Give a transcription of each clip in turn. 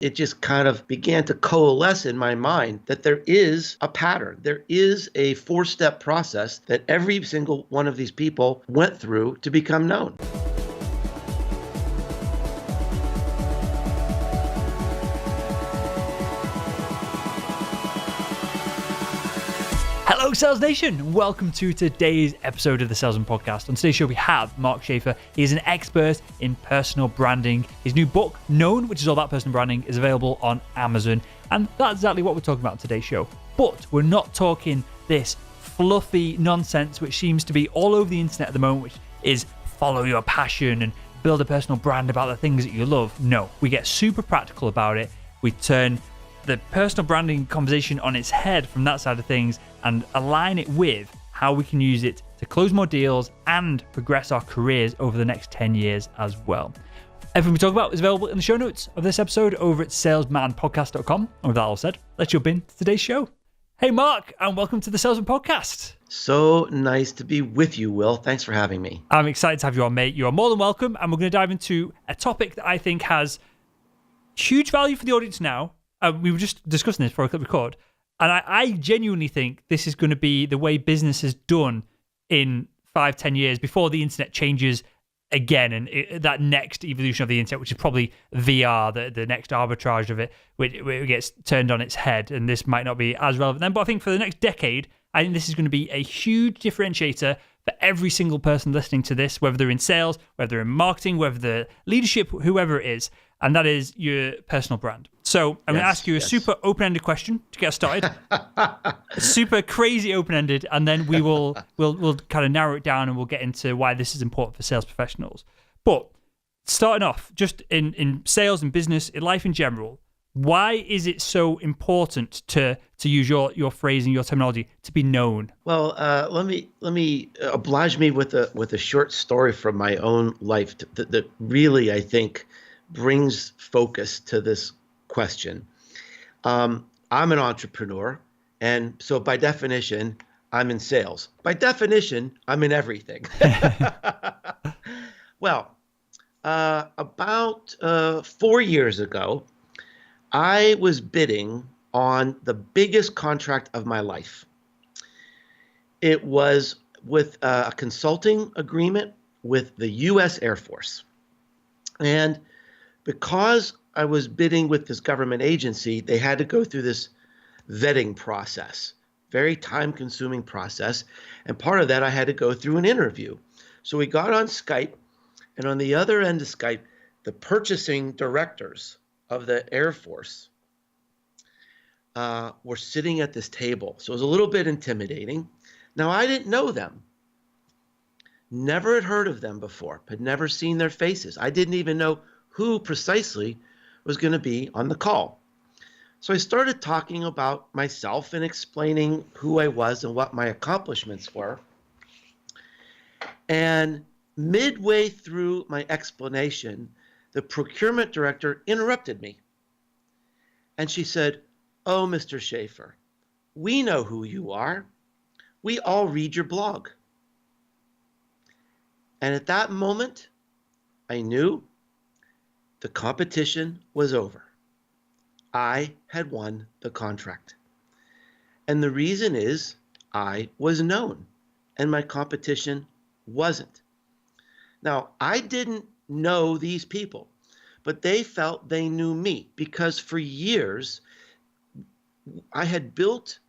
it just kind of began to coalesce in my mind that there is a pattern. There is a 4-step process that every single one of these people went through to become known. Hello, Sales Nation. Welcome to today's episode of the Salesman Podcast. On today's show, we have Mark Schaefer. He is an expert in personal branding. His new book, Known, which is all about personal branding, is available on Amazon. And that's exactly what we're talking about on today's show. But we're not talking this fluffy nonsense, which seems to be all over the internet at the moment, which is follow your passion and build a personal brand about the things that you love. No, we get super practical about it. We turn the personal branding conversation on its head from that side of things and align it with how we can use it to close more deals and progress our careers over the next 10 years as well. Everything we talk about is available in the show notes of this episode over at salesmanpodcast.com. And with that all said, let's jump into today's show. Hey, Mark, and welcome to the Salesman Podcast. So nice to be with you, Will. Thanks for having me. I'm excited to have you on, mate. You are more than welcome. And we're going to dive into a topic that I think has huge value for the audience now. We were just discussing this before I clicked record, and I genuinely think this is going to be the way business is done in 5-10 years before the internet changes again, and that next evolution of the internet, which is probably VR, the next arbitrage of it, which gets turned on its head, and this might not be as relevant then, but I think for the next decade, I think this is going to be a huge differentiator for every single person listening to this, whether they're in sales, whether they're in marketing, whether they're leadership, whoever it is, and that is your personal brand. So I'm going to ask you a super open-ended question to get us started. Super crazy open-ended, and then we'll kind of narrow it down and we'll get into why this is important for sales professionals. But starting off, just in sales and business, in life in general, why is it so important to use your phrasing, your terminology, to be known? Well, let me oblige me with a short story from my own life that really, I think, brings focus to this question. I'm an entrepreneur, and so by definition, I'm in sales. By definition, I'm in everything. Well, about 4 years ago, I was bidding on the biggest contract of my life. It was with a consulting agreement with the U.S. Air Force. And because I was bidding with this government agency, they had to go through this vetting process, very time-consuming process. And part of that, I had to go through an interview. So we got on Skype, and on the other end of Skype, the purchasing directors of the Air Force were sitting at this table. So it was a little bit intimidating. Now, I didn't know them. Never had heard of them before, had never seen their faces. I didn't even know who precisely was going to be on the call. So I started talking about myself and explaining who I was and what my accomplishments were. And midway through my explanation, the procurement director interrupted me. And she said, "Oh, Mr. Schaefer, we know who you are. We all read your blog." And at that moment, I knew the competition was over. I had won the contract. And the reason is I was known and my competition wasn't. Now, I didn't know these people, but they felt they knew me because for years I had built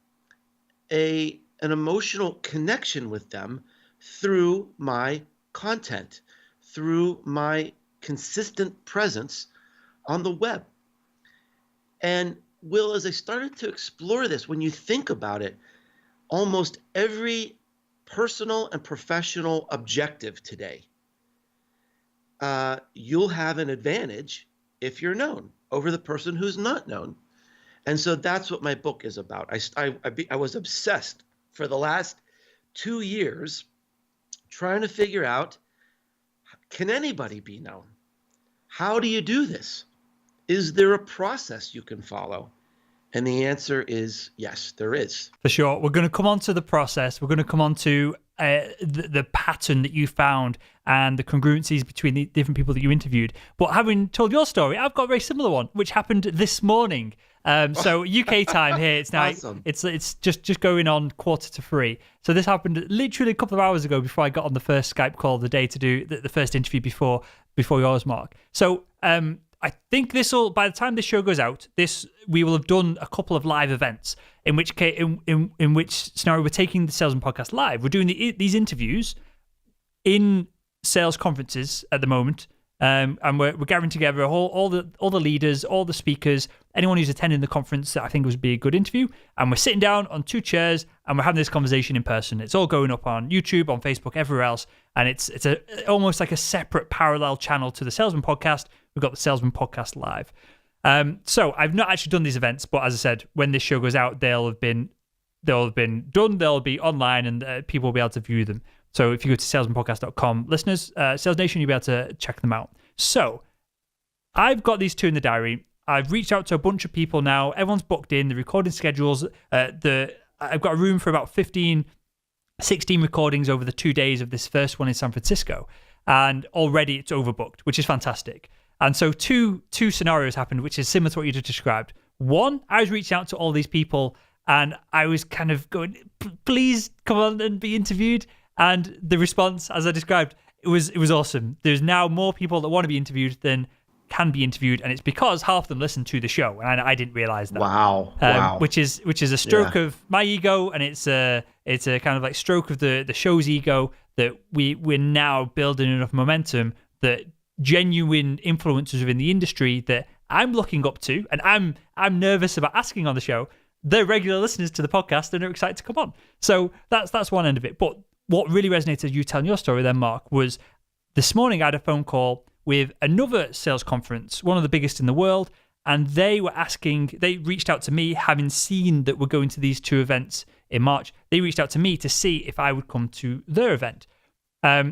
an emotional connection with them through my content, through my consistent presence on the web. And Will, as I started to explore this, when you think about it, almost every personal and professional objective today, you'll have an advantage if you're known over the person who's not known. And so that's what my book is about. I was obsessed for the last 2 years trying to figure out, can anybody be known? How do you do this? Is there a process you can follow? And the answer is yes, there is. For sure. We're going to come on to the process. We're going to come on to the pattern that you found and the congruencies between the different people that you interviewed. But having told your story, I've got a very similar one, which happened this morning. So UK time here, it's now Awesome. it's just going on 2:45. So this happened literally a couple of hours ago before I got on the first Skype call of the day to do the first interview before yours, Mark. So I think by the time this show goes out, we will have done a couple of live events. In which case, in which scenario, we're taking the Salesman Podcast live. We're doing these interviews in sales conferences at the moment, and we're gathering together all the leaders, all the speakers, anyone who's attending the conference that I think would be a good interview, and we're sitting down on 2 chairs and we're having this conversation in person. It's all going up on YouTube, on Facebook, everywhere else, and it's almost like a separate parallel channel to the Salesman Podcast. We've got the Salesman Podcast Live. So I've not actually done these events, but as I said, when this show goes out, they'll have been done. They'll be online, and people will be able to view them. So if you go to salesmanpodcast.com, listeners, Sales Nation, you'll be able to check them out. So I've got these 2 in the diary. I've reached out to a bunch of people now. Everyone's booked in. The recording schedules. I've got a room for about 16 recordings over the 2 days of this first one in San Francisco, and already it's overbooked, which is fantastic. And so two scenarios happened, which is similar to what you just described. One, I was reaching out to all these people, and I was kind of going, please come on and be interviewed. And the response, as I described, it was awesome. There's now more people that want to be interviewed than can be interviewed, and it's because half of them listen to the show, and I didn't realize that. Wow. Which is a stroke of my ego, and it's a kind of like stroke of the show's ego, that we're now building enough momentum that genuine influencers within the industry that I'm looking up to, and I'm nervous about asking on the show, they're regular listeners to the podcast and are excited to come on. So that's one end of it. But what really resonated, you telling your story then, Mark, was this morning I had a phone call with another sales conference, one of the biggest in the world, and they reached out to me, having seen that we're going to these 2 events in March. They reached out to me to see if I would come to their event.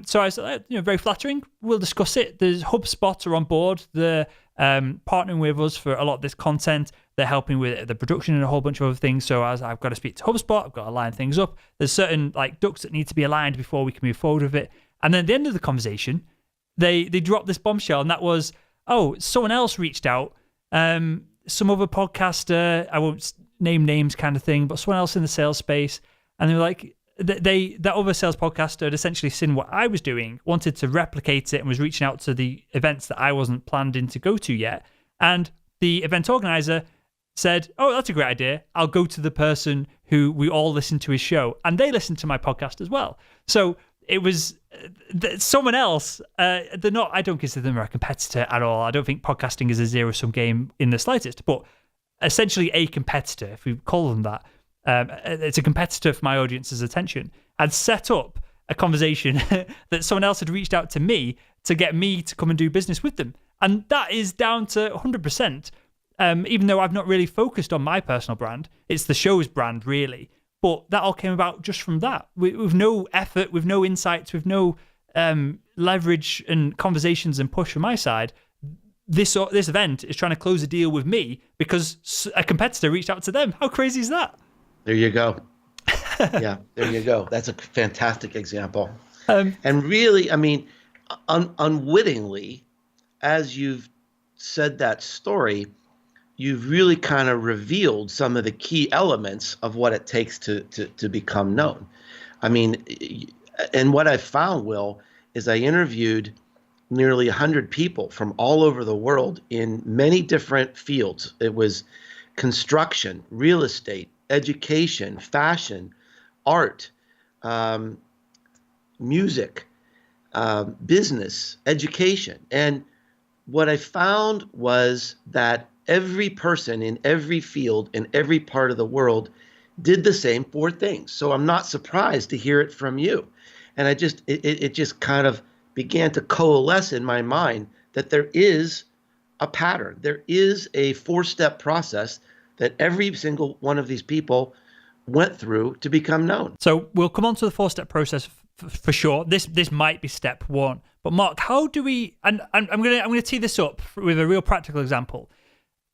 So I said, very flattering. We'll discuss it. There's HubSpot are on board. They're partnering with us for a lot of this content. They're helping with the production and a whole bunch of other things. So as I've got to speak to HubSpot, I've got to line things up. There's certain ducks that need to be aligned before we can move forward with it. And then at the end of the conversation, they dropped this bombshell, and that was, someone else reached out, some other podcaster, I won't name names kind of thing, but someone else in the sales space, and they were like, that other sales podcaster had essentially seen what I was doing, wanted to replicate it, and was reaching out to the events that I wasn't planned in to go to yet. And the event organizer said, that's a great idea. I'll go to the person who we all listen to his show, and they listen to my podcast as well. So it was someone else. They're not. I don't consider them a competitor at all. I don't think podcasting is a zero-sum game in the slightest. But essentially, a competitor, if we call them that, it's a competitor for my audience's attention. I'd set up a conversation that someone else had reached out to me to get me to come and do business with them, and that is down to 100%. Even though I've not really focused on my personal brand, it's the show's brand really. But that all came about just from that, with no effort, with no insights, with no leverage and conversations and push from my side. This event is trying to close a deal with me because a competitor reached out to them. How crazy is that? There you go. Yeah, there you go. That's a fantastic example. And really, I mean, unwittingly, as you've said that story, you've really kind of revealed some of the key elements of what it takes to become known. I mean, and what I found, Will, is I interviewed nearly 100 people from all over the world in many different fields. It was construction, real estate, education, fashion, art, music, business, education. And what I found was that every person in every field in every part of the world did the same 4 things. So I'm not surprised to hear it from you. And it just kind of began to coalesce in my mind that there is a pattern. There is a 4-step process that every single one of these people went through to become known. So we'll come on to the 4-step process for sure. This might be step 1. But Mark, how do we, and I'm gonna tee this up with a real practical example.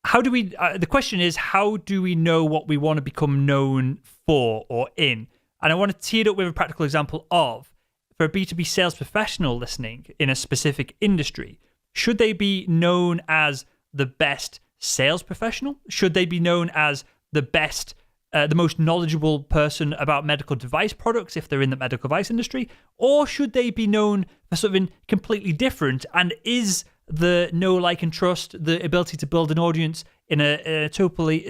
How do we, the question is, how do we know what we want to become known for or in? And I want to tee it up with a practical example of, for a B2B sales professional listening in a specific industry, should they be known as the best sales professional? Should they be known as the best, the most knowledgeable person about medical device products if they're in the medical device industry? Or should they be known for something completely different? And is the know, like, and trust, the ability to build an audience in a totally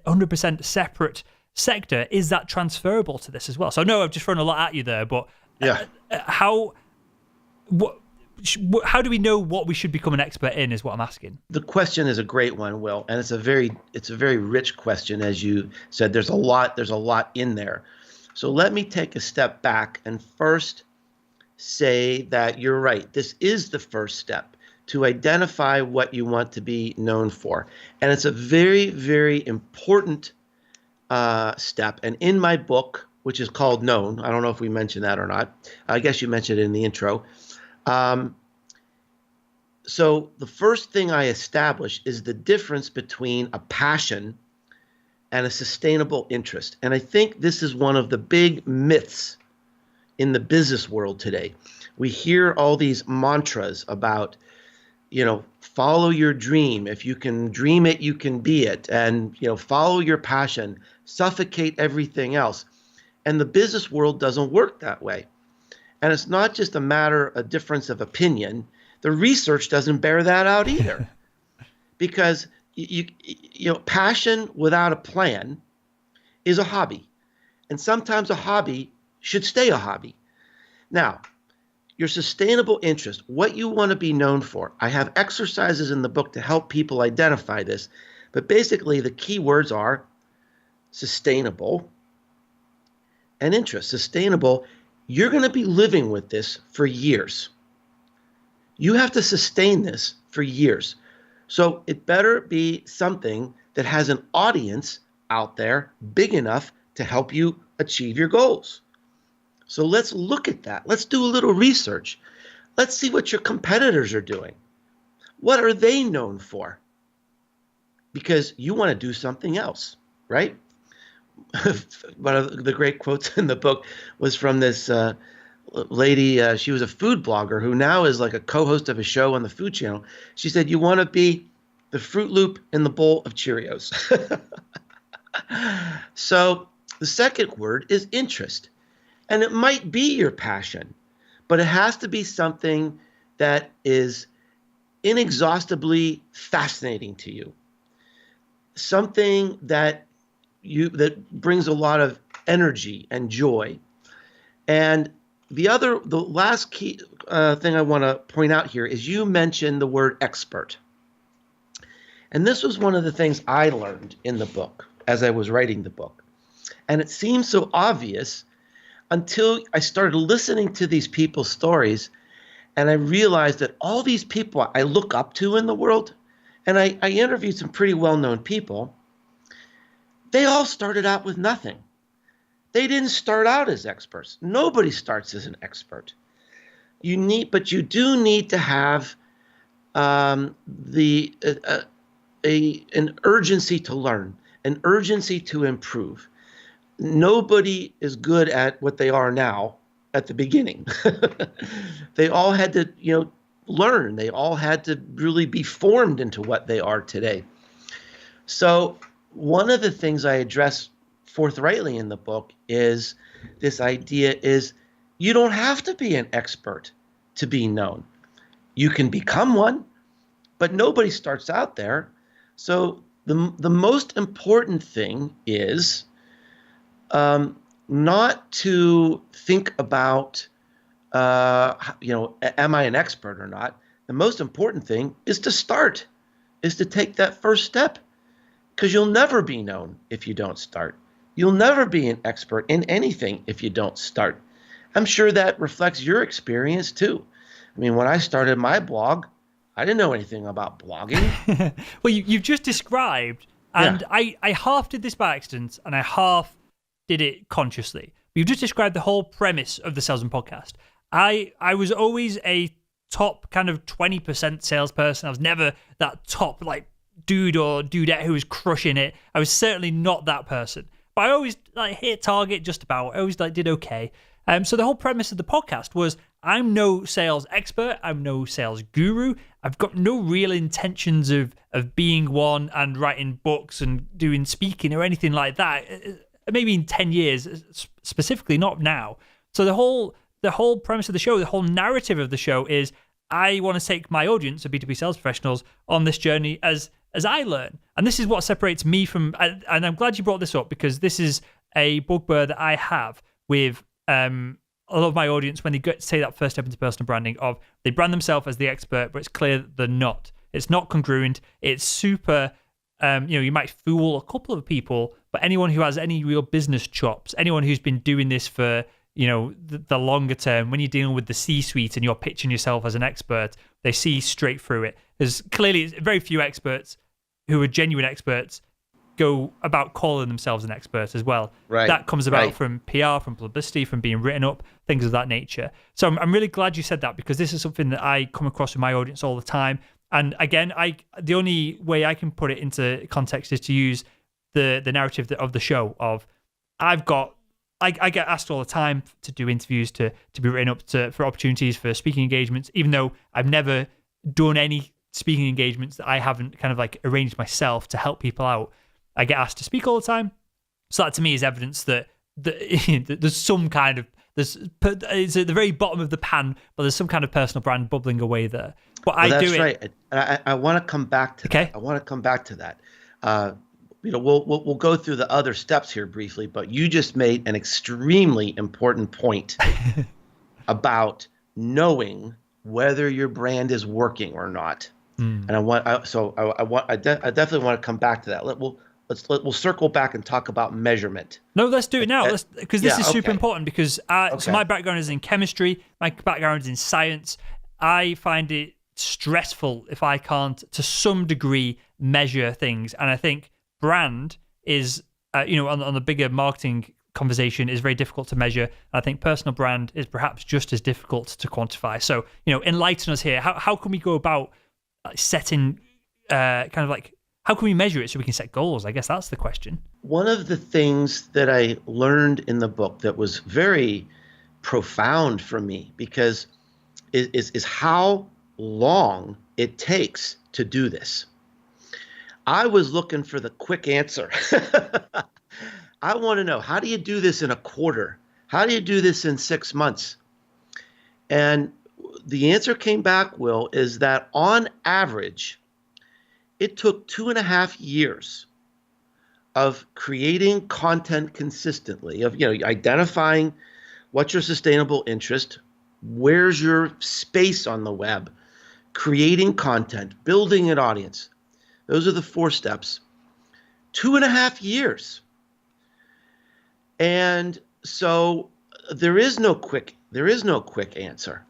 100% separate sector, is that transferable to this as well? So I know I've just thrown a lot at you there, but how do we know what we should become an expert in is what I'm asking. The question is a great one, Will, and it's a very rich question. As you said, there's a lot in there. So let me take a step back and first say that you're right. This is the first step, to identify what you want to be known for. And it's a very, very important step. And in my book, which is called Known, I don't know if we mentioned that or not. I guess you mentioned it in the intro. So the first thing I establish is the difference between a passion and a sustainable interest. And I think this is one of the big myths in the business world today. We hear all these mantras about, follow your dream. If you can dream it, you can be it. And, follow your passion, suffocate everything else. And the business world doesn't work that way. And it's not just a difference of opinion. The research doesn't bear that out either. Because passion without a plan is a hobby. And sometimes a hobby should stay a hobby. Now, your sustainable interest, what you want to be known for. I have exercises in the book to help people identify this. But basically, the key words are sustainable and interest. Sustainable, you're going to be living with this for years. You have to sustain this for years. So it better be something that has an audience out there big enough to help you achieve your goals. So let's look at that. Let's do a little research. Let's see what your competitors are doing. What are they known for? Because you want to do something else, right? One of the great quotes in the book was from this lady. She was a food blogger who now is like a co-host of a show on the Food Channel. She said, you want to be the Fruit Loop in the bowl of Cheerios. So the second word is interest. And it might be your passion, but it has to be something that is inexhaustibly fascinating to you. Something that brings a lot of energy and joy. And the last key thing I want to point out here is you mentioned the word expert. And this was one of the things I learned in the book as I was writing the book. And it seems so obvious until I started listening to these people's stories, and I realized that all these people I look up to in the world, and I interviewed some pretty well-known people, they all started out with nothing. They didn't start out as experts. Nobody starts as an expert. But you do need to have an urgency to learn, an urgency to improve. Nobody is good at what they are now at the beginning. They all had to, learn. They all had to really be formed into what they are today. So one of the things I address forthrightly in the book is this idea is you don't have to be an expert to be known. You can become one, but nobody starts out there. So the most important thing is not to think about, am I an expert or not? The most important thing is to start, is to take that first step, because you'll never be known if you don't start. You'll never be an expert in anything if you don't start. I'm sure that reflects your experience too. I mean, when I started my blog, I didn't know anything about blogging. Well, you've just described, and yeah. I half did this by accident, and I half did it consciously. You've just described the whole premise of the Salesman Podcast. I was always a top kind of 20% salesperson. I was never that top dude or dudette who was crushing it. I was certainly not that person. but I always like hit target just about. I always like did okay. So the whole premise of the podcast was I'm no sales expert. I'm no sales guru. I've got no real intentions of being one and writing books and doing speaking or anything like that. Maybe in 10 years, specifically, not now. So the whole premise of the show, the whole narrative of the show is I want to take my audience of B2B sales professionals on this journey as I learn. And this is what separates me from, and I'm glad you brought this up because this is a bugbear that I have with a lot of my audience when they get to take that first step into personal branding of they brand themselves as the expert, but it's clear that they're not. It's not congruent. It's super, you might fool a couple of people, but anyone who has any real business chops, anyone who's been doing this for, the longer term, when you're dealing with the C-suite and you're pitching yourself as an expert, they see straight through it. There's clearly very few experts who are genuine experts go about calling themselves an expert as well. Right. That comes about from PR, from publicity, from being written up, things of that nature. So I'm really glad you said that because this is something that I come across with my audience all the time. And again, the only way I can put it into context is to use the narrative of the show of I get asked all the time to do interviews, to be written up for opportunities for speaking engagements, even though I've never done any speaking engagements that I haven't kind of like arranged myself to help people out. I get asked to speak all the time. So that to me is evidence that there's some kind of, it's at the very bottom of the pan, but there's some kind of personal brand bubbling away there. But well, that's right. I want to come back to that. I want to come back to that. We'll go through the other steps here briefly, but you just made an extremely important point about knowing whether your brand is working or not. And I definitely want to come back to that. We'll circle back and talk about measurement. No, let's do it now. Because this is super important. Because so my background is in chemistry. My background is in science. I find it stressful if I can't, to some degree, measure things. And I think brand is, on the bigger marketing conversation, is very difficult to measure. I think personal brand is perhaps just as difficult to quantify. So, enlighten us here. How can we go about setting kind of like, how can we measure it so we can set goals? I guess that's the question. One of the things that I learned in the book that was very profound for me because is how long it takes to do this. I was looking for the quick answer. I want to know, how do you do this in a quarter? How do you do this in 6 months? And the answer came back, Will, is that on average, it took 2.5 years of creating content consistently, of identifying what's your sustainable interest, where's your space on the web, creating content, building an audience. Those are the 4 steps. 2.5 years. And so there is no quick answer.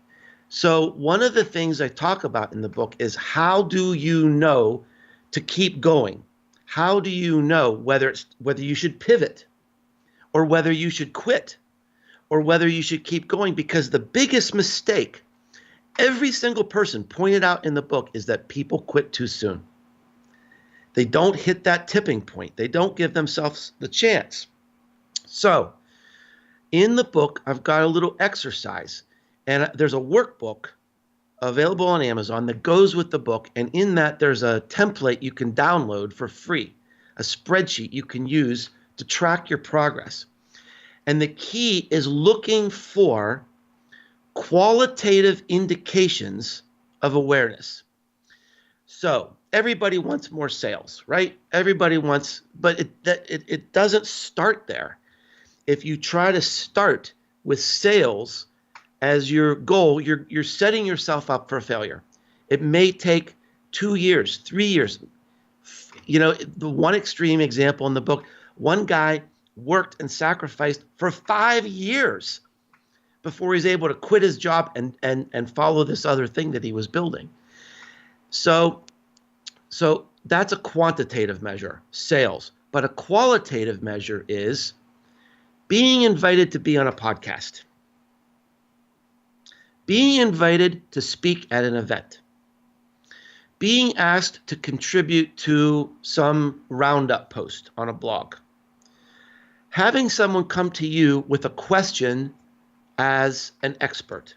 So one of the things I talk about in the book is how do you know to keep going? How do you know whether you should pivot or whether you should quit or whether you should keep going? Because the biggest mistake every single person pointed out in the book is that people quit too soon. They don't hit that tipping point. They don't give themselves the chance. So in the book, I've got a little exercise, and there's a workbook available on Amazon that goes with the book. And in that, there's a template you can download for free, a spreadsheet you can use to track your progress. And the key is looking for qualitative indications of awareness. So everybody wants more sales, right? Everybody wants, but it doesn't start there. If you try to start with sales as your goal, you're setting yourself up for failure. It may take 2 years, 3 years. The one extreme example in the book, one guy worked and sacrificed for 5 years before he's able to quit his job and follow this other thing that he was building. So that's a quantitative measure, sales. But a qualitative measure is being invited to be on a podcast, being invited to speak at an event, being asked to contribute to some roundup post on a blog, having someone come to you with a question as an expert.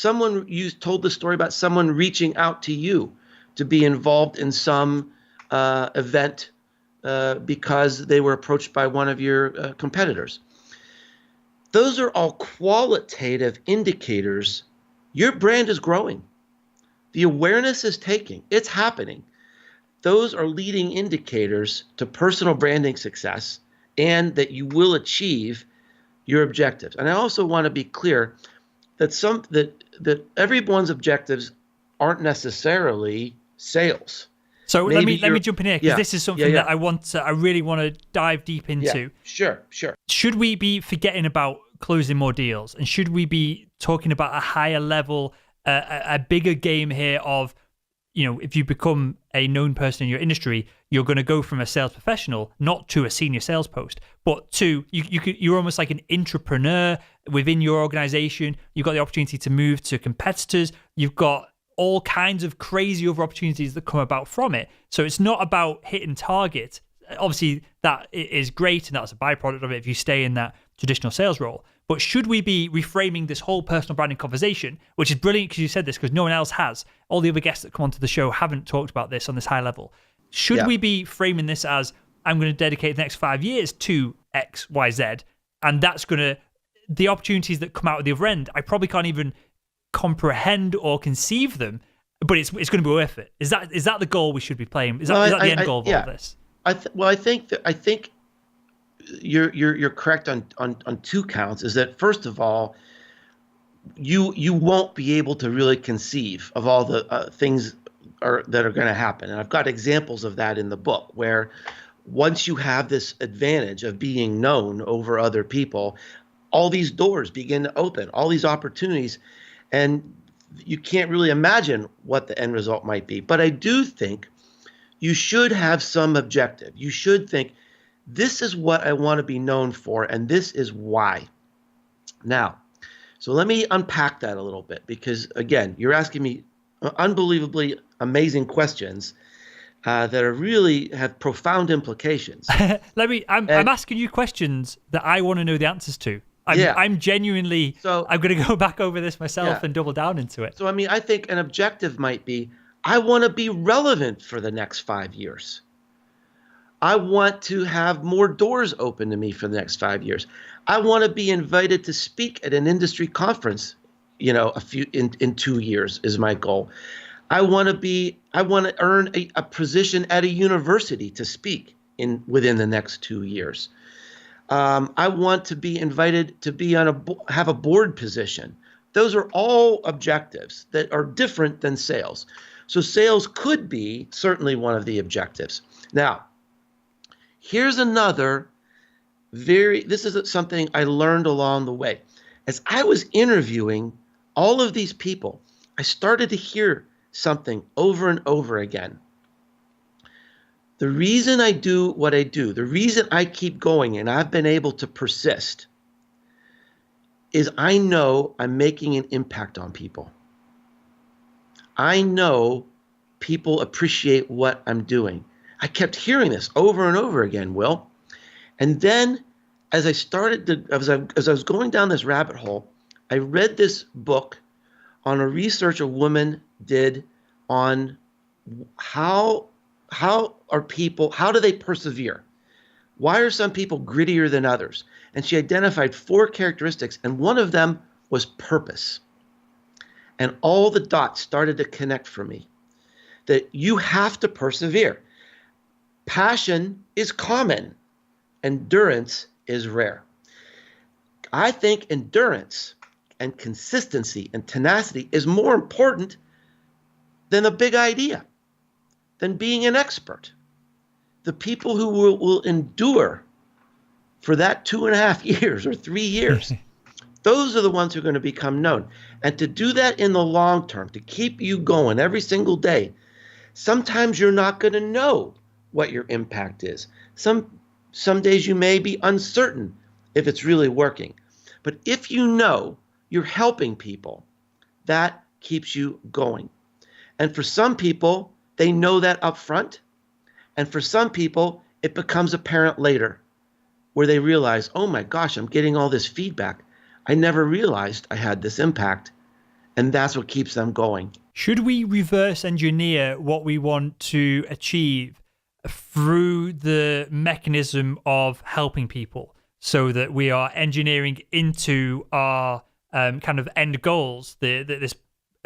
You told the story about someone reaching out to you to be involved in some event because they were approached by one of your competitors. Those are all qualitative indicators your brand is growing. The awareness is taking. It's happening. Those are leading indicators to personal branding success and that you will achieve your objectives. And I also want to be clear that that everyone's objectives aren't necessarily sales. So let me jump in here, because this is something that I really want to dive deep into. Yeah, sure. Should we be forgetting about closing more deals, and should we be talking about a higher level, a bigger game here of, if you become a known person in your industry, you're going to go from a sales professional not to a senior sales post, but to you're almost like an entrepreneur within your organization. You've got the opportunity to move to competitors. You've got all kinds of crazy other opportunities that come about from it. So it's not about hitting target. Obviously, that is great, and that's a byproduct of it if you stay in that traditional sales role. But should we be reframing this whole personal branding conversation, which is brilliant because you said this, because no one else has. All the other guests that come onto the show haven't talked about this on this high level. Should we be framing this as, I'm going to dedicate the next 5 years to X, Y, Z, and that's going to, the opportunities that come out of the other end, I probably can't even comprehend or conceive them, but it's going to be worth it. Is that the goal we should be playing? Is that the end goal of all this? I think you're correct on two counts. Is that, first of all, you won't be able to really conceive of all the things that are going to happen, and I've got examples of that in the book, where once you have this advantage of being known over other people, all these doors begin to open, all these opportunities, and you can't really imagine what the end result might be. But I do think you should have some objective. You should think, this is what I want to be known for, and this is why. Now, so let me unpack that a little bit, because, again, you're asking me unbelievably amazing questions that are really have profound implications. I'm asking you questions that I want to know the answers to. I'm genuinely, I'm going to go back over this myself and double down into it. So, I mean, I think an objective might be, I want to be relevant for the next 5 years. I want to have more doors open to me for the next 5 years. I want to be invited to speak at an industry conference, in 2 years is my goal. I want to earn a position at a university to speak within the next 2 years. I want to be invited to be have a board position. Those are all objectives that are different than sales. So sales could be certainly one of the objectives. Now, here's another this is something I learned along the way. As I was interviewing all of these people, I started to hear something over and over again. The reason I do what I do, the reason I keep going and I've been able to persist, is I know I'm making an impact on people. I know people appreciate what I'm doing. I kept hearing this over and over again, Will. And then as I was going down this rabbit hole, I read this book on a research a woman did on how do they persevere? Why are some people grittier than others? And she identified 4 characteristics, and one of them was purpose. And all the dots started to connect for me, that you have to persevere. Passion is common. Endurance is rare. I think endurance and consistency and tenacity is more important than a big idea, than being an expert. The people who will endure for that 2.5 years or 3 years, those are the ones who are going to become known. And to do that in the long term, to keep you going every single day, sometimes you're not going to know what your impact is. Some days you may be uncertain if it's really working. But if you know you're helping people, that keeps you going. And for some people, they know that up front. And for some people, it becomes apparent later. where they realize, oh my gosh, I'm getting all this feedback. I never realized I had this impact. And that's what keeps them going. Should we reverse engineer what we want to achieve through the mechanism of helping people so that we are engineering into our kind of end goals, this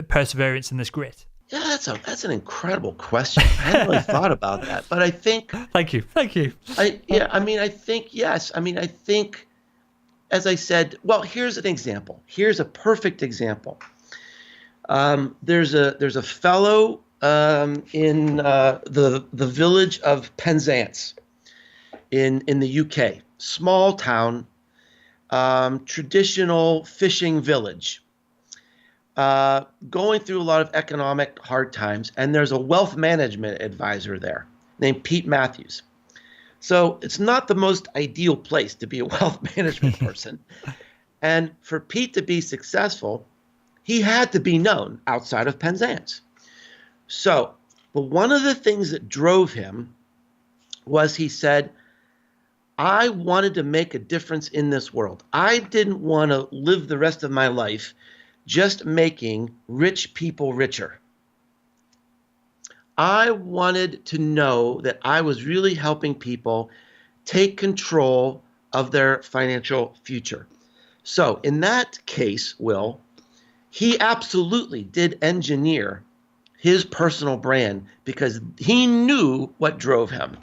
perseverance and this grit? Yeah, that's an incredible question. I hadn't really thought about that, but I think. Thank you. I think yes. I think, as I said, well, here's an example. Here's a perfect example. There's a fellow in the village of Penzance in the UK, small town, traditional fishing village, going through a lot of economic hard times, and there's a wealth management advisor there named Pete Matthews. So it's not the most ideal place to be a wealth management person, and for Pete to be successful, he had to be known outside of Penzance. So, but one of the things that drove him was he said, I wanted to make a difference in this world. I didn't want to live the rest of my life just making rich people richer. I wanted to know that I was really helping people take control of their financial future. So in that case, Will, he absolutely did engineer his personal brand because he knew what drove him.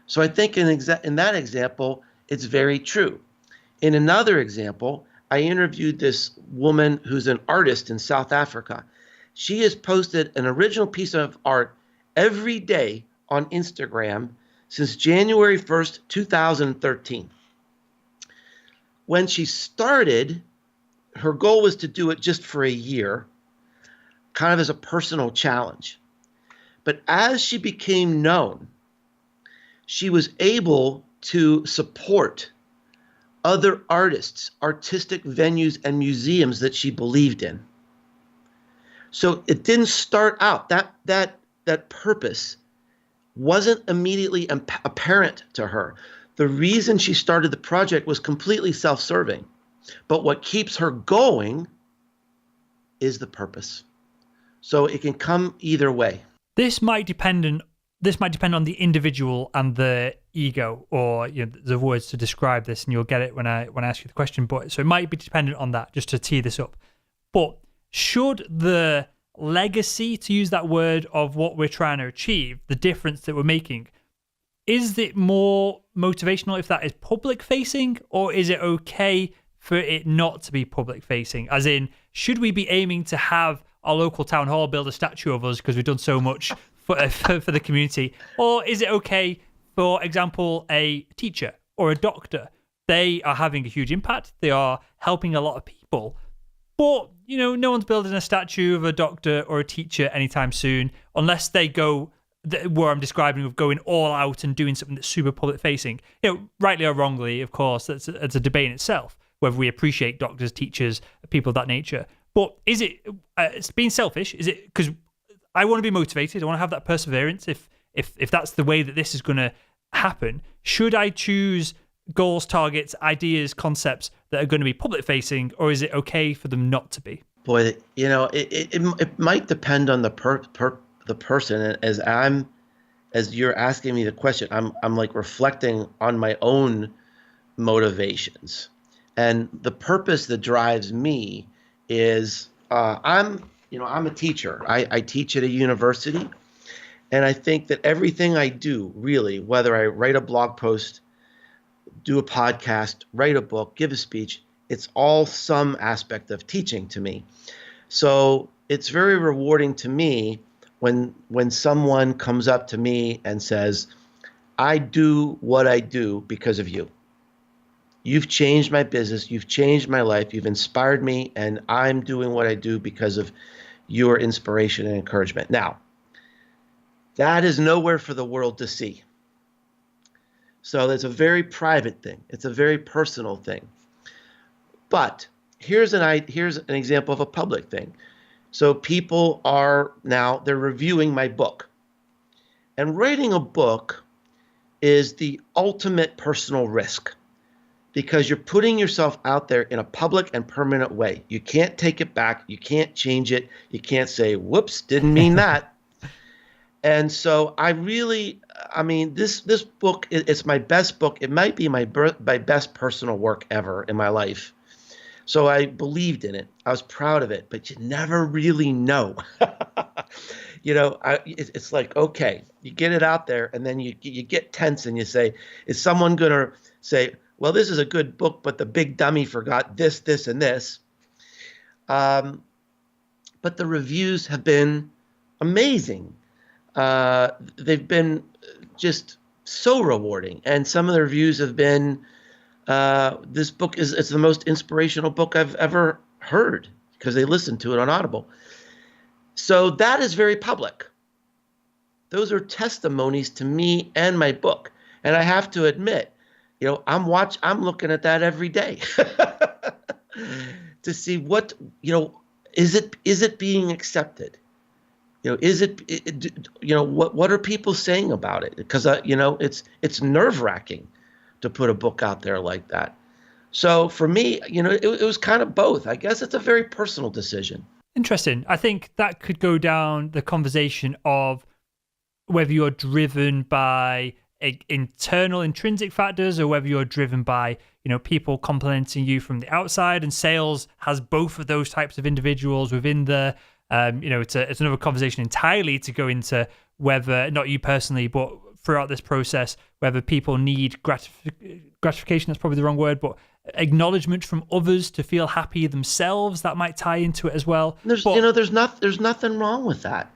So I think in that example, it's very true. In another example, I interviewed this woman who's an artist in South Africa. She has posted an original piece of art every day on Instagram since January 1st, 2013. When she started, her goal was to do it just for a year, kind of as a personal challenge. But as she became known, she was able to support other artists, artistic venues, and museums that she believed in. So it didn't start out, that purpose wasn't immediately apparent to her. The reason she started the project was completely self-serving. But what keeps her going is the purpose. So it can come either way. This might depend on the individual and the ego, or the words to describe this, and you'll get it when I ask you the question. But so it might be dependent on that, just to tee this up. But should the legacy, to use that word, of what we're trying to achieve, the difference that we're making, is it more motivational if that is public facing, or is it okay for it not to be public facing? As in, should we be aiming to have our local town hall build a statue of us because we've done so much for the community? Or is it okay, for example, a teacher or a doctor? They are having a huge impact. They are helping a lot of people. But, no one's building a statue of a doctor or a teacher anytime soon, unless they go where I'm describing of going all out and doing something that's super public facing. Rightly or wrongly, of course, that's a debate in itself, whether we appreciate doctors, teachers, people of that nature. But is it it's being selfish? Is it because I want to be motivated? I want to have that perseverance. If that's the way that this is going to happen, should I choose goals, targets, ideas, concepts that are going to be public facing, or is it okay for them not to be? Boy, it might depend on the person. And as you're asking me the question, I'm like reflecting on my own motivations, and the purpose that drives me is I'm a teacher. I teach at a university, and I think that everything I do, really, whether I write a blog post, do a podcast, write a book, give a speech, it's all some aspect of teaching to me. So it's very rewarding to me when someone comes up to me and says, I do what I do because of you. You've changed my business. You've changed my life. You've inspired me, and I'm doing what I do because of your inspiration and encouragement. Now, that is nowhere for the world to see. So it's a very private thing. It's a very personal thing. But here's an example of a public thing. So people they're reviewing my book. And writing a book is the ultimate personal risk. because you're putting yourself out there in a public and permanent way. You can't take it back. You can't change it. You can't say, whoops, didn't mean that. And so I mean, this book, it's my best book. It might be my best personal work ever in my life. So I believed in it. I was proud of it, but you never really know. It's like, okay, you get it out there, and then you get tense and you say, is someone going to say, well, this is a good book, but the big dummy forgot this, this, and this. But the reviews have been amazing. They've been just so rewarding. And some of the reviews have been, this book it's the most inspirational book I've ever heard, because they listened to it on Audible. So that is very public. Those are testimonies to me and my book. And I have to admit, I'm looking at that every day to see what, is it being accepted? What are people saying about it? Because, it's nerve-wracking to put a book out there like that. So for me, it was kind of both. I guess it's a very personal decision. Interesting. I think that could go down the conversation of whether you're driven by internal intrinsic factors or whether you're driven by, people complimenting you from the outside, and sales has both of those types of individuals within the it's another conversation entirely to go into whether, not you personally, but throughout this process, whether people need gratification, that's probably the wrong word, but acknowledgement from others to feel happy themselves. That might tie into it as well. There's nothing wrong with that.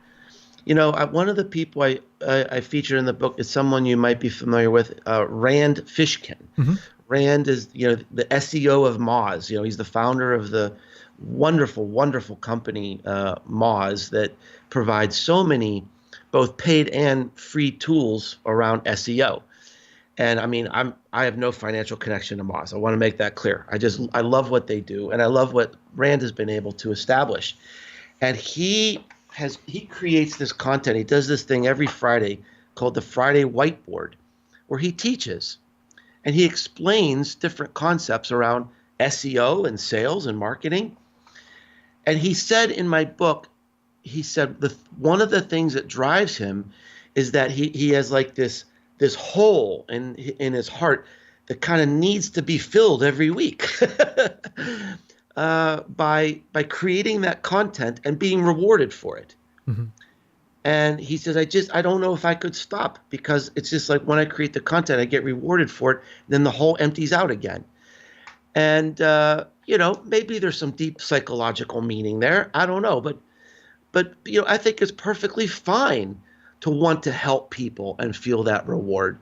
One of the people I feature in the book is someone you might be familiar with, Rand Fishkin. Mm-hmm. Rand is, the SEO of Moz. He's the founder of the wonderful, wonderful company, Moz, that provides so many both paid and free tools around SEO. And I mean, I have no financial connection to Moz. I want to make that clear. I love what they do, and I love what Rand has been able to establish. And he creates this content. He does this thing every Friday called the Friday Whiteboard, where he teaches and he explains different concepts around SEO and sales and marketing. And he said in my book, one of the things that drives him is that he has like this hole in his heart that kind of needs to be filled every week by creating that content and being rewarded for it. Mm-hmm. And he says, I don't know if I could stop, because it's just like when I create the content, I get rewarded for it, then the hole empties out again. And maybe there's some deep psychological meaning there. I don't know, but I think it's perfectly fine to want to help people and feel that reward.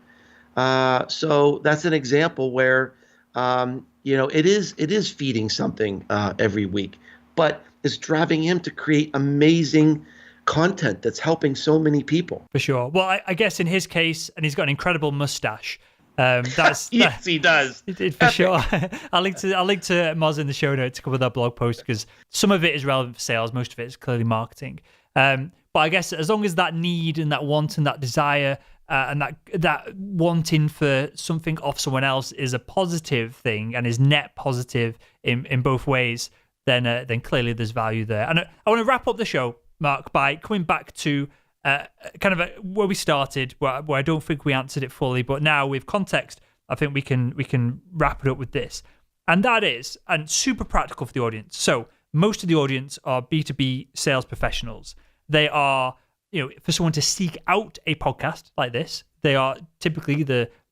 So that's an example where, it is feeding something every week, but it's driving him to create amazing content that's helping so many people. For sure. Well, I guess in his case, and he's got an incredible mustache. Yes, he does. For sure. I'll link to Moz in the show notes to cover that blog post, because some of it is relevant for sales, most of it is clearly marketing. But I guess as long as that need and that want and that desire and that wanting for something off someone else is a positive thing and is net positive in both ways, then clearly there's value there. And I want to wrap up the show, Mark, by coming back to where we started, where I don't think we answered it fully, but now with context, I think we can wrap it up with this. And that is, and super practical for the audience. So most of the audience are B2B sales professionals. They are, for someone to seek out a podcast like this, they are typically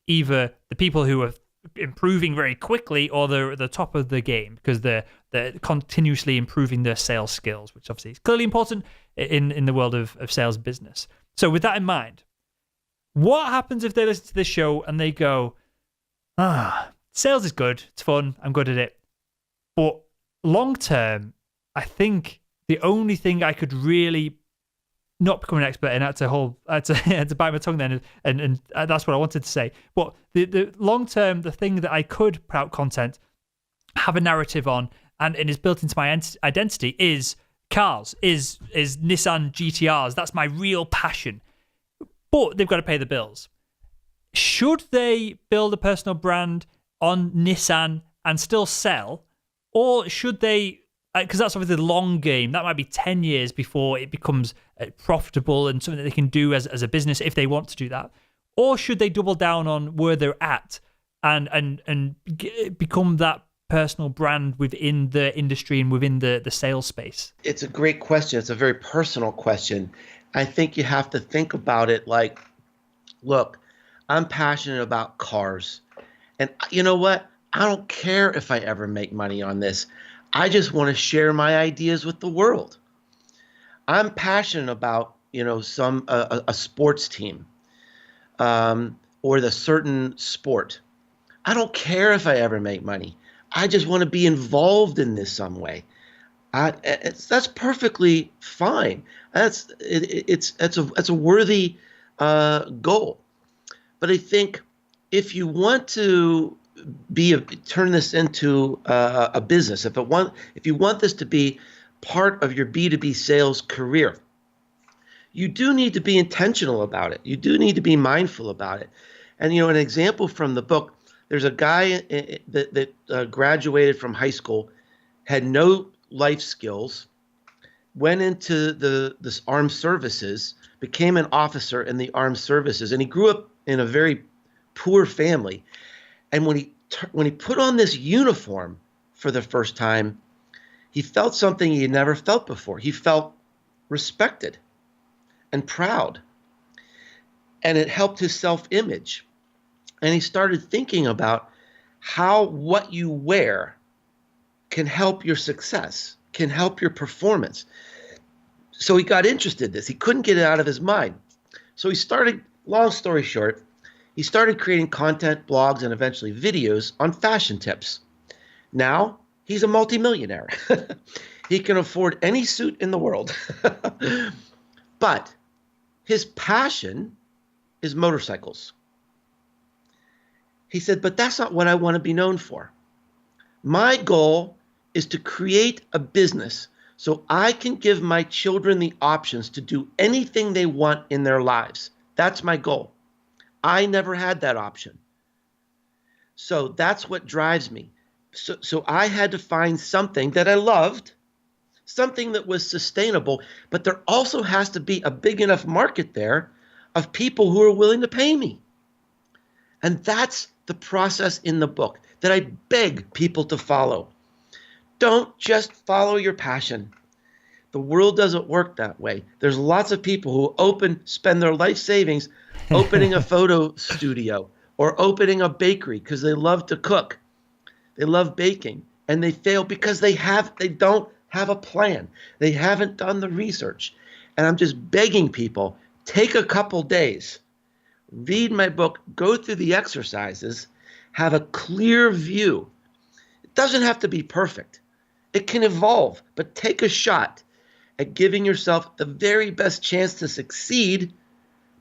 either the people who are improving very quickly, or they're at the top of the game because they're continuously improving their sales skills, which obviously is clearly important in the world of sales business. So with that in mind, what happens if they listen to this show and they go, sales is good, it's fun, I'm good at it, but long term, I think the only thing I could really not become an expert in, I had to bite my tongue then, and that's what I wanted to say. But the long term, the thing that I could put out content, have a narrative on, and is built into my identity is cars, is Nissan GTRs. That's my real passion. But they've got to pay the bills. Should they build a personal brand on Nissan and still sell, or should they? Because that's obviously the long game. That might be 10 years before it becomes profitable and something that they can do as a business if they want to do that. Or should they double down on where they're at and become that personal brand within the industry and within the sales space? It's a great question. It's a very personal question. I think you have to think about it like, look, I'm passionate about cars. And you know what? I don't care if I ever make money on this. I just want to share my ideas with the world. I'm passionate about, a sports team or the certain sport. I don't care if I ever make money. I just want to be involved in this some way. That's perfectly fine. That's a worthy goal. But I think if you want to turn this into a business, if you want this to be part of your B2B sales career, you do need to be intentional about it. You do need to be mindful about it. And an example from the book, there's a guy that graduated from high school, had no life skills, went into the armed services, became an officer in the armed services, and he grew up in a very poor family. And when he put on this uniform for the first time, he felt something he had never felt before. He felt respected and proud, and it helped his self-image. And he started thinking about how what you wear can help your success, can help your performance. So he got interested in this. He couldn't get it out of his mind. So he started, long story short, he started creating content, blogs, and eventually videos on fashion tips. Now he's a multimillionaire. He can afford any suit in the world. But his passion is motorcycles. He said, but that's not what I want to be known for. My goal is to create a business so I can give my children the options to do anything they want in their lives. That's my goal. I never had that option. So that's what drives me. So I had to find something that I loved, something that was sustainable, but there also has to be a big enough market there of people who are willing to pay me. And that's the process in the book that I beg people to follow. Don't just follow your passion. The world doesn't work that way. There's lots of people who spend their life savings opening a photo studio or opening a bakery because they love to cook. They love baking, and they fail because they don't have a plan. They haven't done the research. And I'm just begging people, take a couple days, read my book, go through the exercises, have a clear view. It doesn't have to be perfect. It can evolve, but take a shot at giving yourself the very best chance to succeed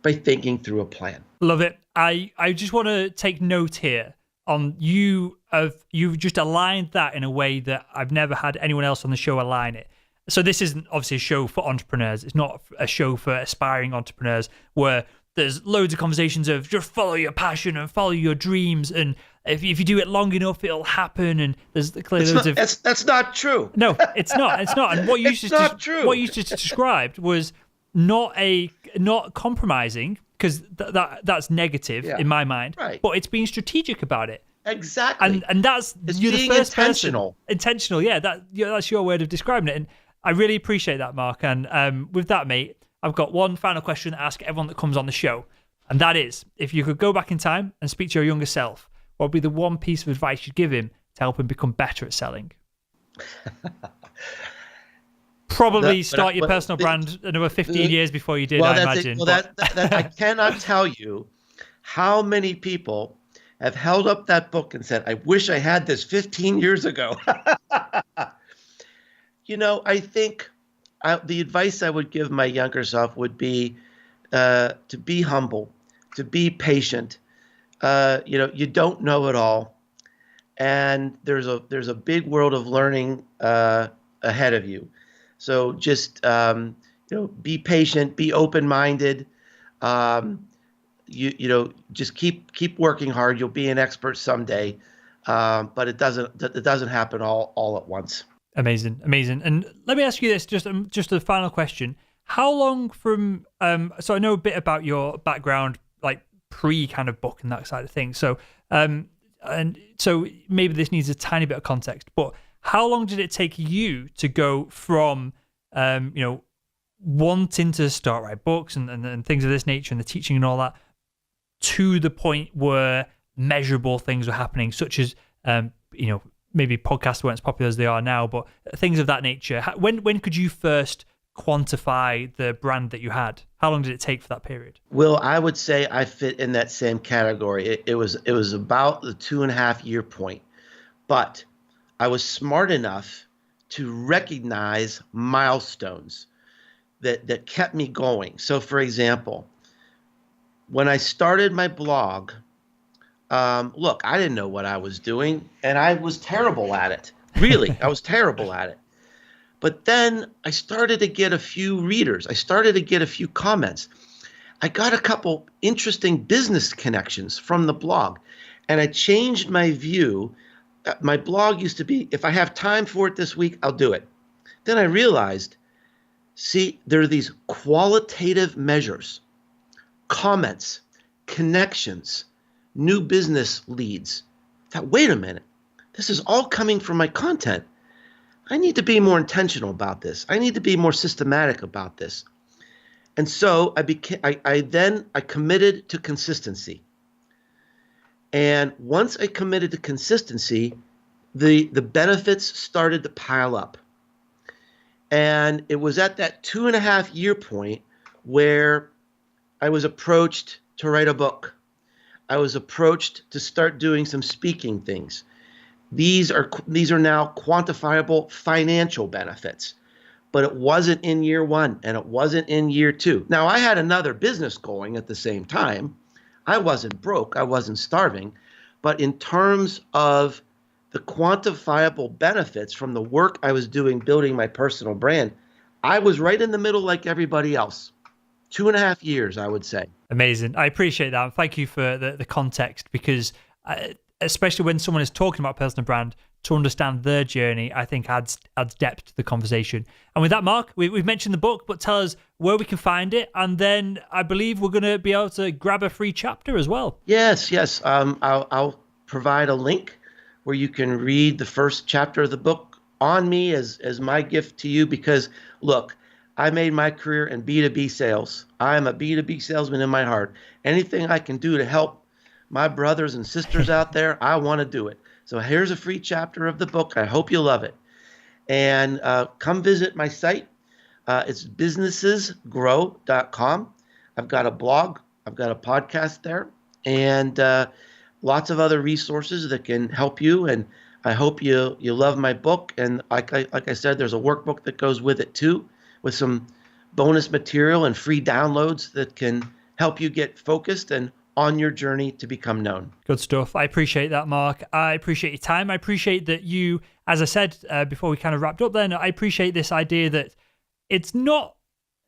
by thinking through a plan. Love it. I just want to take note here on you've just aligned that in a way that I've never had anyone else on the show align it. So this isn't obviously a show for entrepreneurs. It's not a show for aspiring entrepreneurs where there's loads of conversations of just follow your passion and follow your dreams, and if you do it long enough, it'll happen. And there's clearly loads of that's not true. No, it's not. It's not. And what you just described was not compromising, because that's negative in my mind. Right. But it's being strategic about it. Exactly. And that's you're being the first intentional. person. Intentional. Yeah. That's your word of describing it, and I really appreciate that, Mark. And with that, mate, I've got one final question to ask everyone that comes on the show, and that is, if you could go back in time and speak to your younger self, what would be the one piece of advice you'd give him to help him become better at selling? Probably start your personal brand another 15 years before you did, I imagine. I cannot tell you how many people have held up that book and said, I wish I had this 15 years ago. I think the advice I would give my younger self would be to be humble, to be patient. You don't know it all, and there's a big world of learning ahead of you. So just be patient, be open-minded. Just keep working hard. You'll be an expert someday. but it doesn't happen all at once. Amazing. And let me ask you this, just a final question. How long from so I know a bit about your background, like pre kind of book and that side of things. So and so maybe this needs a tiny bit of context, but how long did it take you to go from wanting to start write books and things of this nature and the teaching and all that to the point where measurable things were happening, such as maybe podcasts weren't as popular as they are now, but things of that nature? When could you first quantify the brand that you had? How long did it take for that period? Well, I would say I fit in that same category. It was about the 2.5 year point, but I was smart enough to recognize milestones that kept me going. So, for example, when I started my blog, look, I didn't know what I was doing, and I was terrible at it. Really, I was terrible at it. But then I started to get a few readers. I started to get a few comments. I got a couple interesting business connections from the blog, and I changed my view. My blog used to be, if I have time for it this week, I'll do it. Then I realized, see, there are these qualitative measures, comments, connections, new business leads. I thought, wait a minute, this is all coming from my content. I need to be more intentional about this. I need to be more systematic about this. And so I committed to consistency. And once I committed to consistency, the benefits started to pile up. And it was at that 2.5 year point where I was approached to write a book. I was approached to start doing some speaking things. These are now quantifiable financial benefits, but it wasn't in year 1 and it wasn't in year 2. Now, I had another business going at the same time. I wasn't broke, I wasn't starving, but in terms of the quantifiable benefits from the work I was doing building my personal brand, I was right in the middle like everybody else. 2.5 years, I would say. Amazing. I appreciate that. Thank you for the context, because especially when someone is talking about personal brand, to understand their journey, I think adds depth to the conversation. And with that, Mark, we've mentioned the book, but tell us where we can find it. And then I believe we're going to be able to grab a free chapter as well. Yes. I'll provide a link where you can read the first chapter of the book on me as my gift to you, because look, I made my career in B2B sales. I am a B2B salesman in my heart. Anything I can do to help my brothers and sisters out there, I want to do it. So here's a free chapter of the book. I hope you love it. And come visit my site. It's businessesgrow.com. I've got a blog. I've got a podcast there. And lots of other resources that can help you. And I hope you love my book. And like I said, there's a workbook that goes with it too, with some bonus material and free downloads that can help you get focused and on your journey to become known. Good stuff. I appreciate that, Mark. I appreciate your time. I appreciate that you, as I said before we kind of wrapped up then, I appreciate this idea that it's not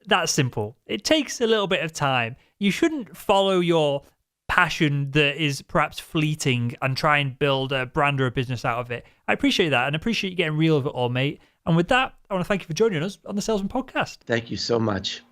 that simple. It takes a little bit of time. You shouldn't follow your passion that is perhaps fleeting and try and build a brand or a business out of it. I appreciate that, and I appreciate you getting real with it all, mate. And with that, I want to thank you for joining us on the Salesman Podcast. Thank you so much.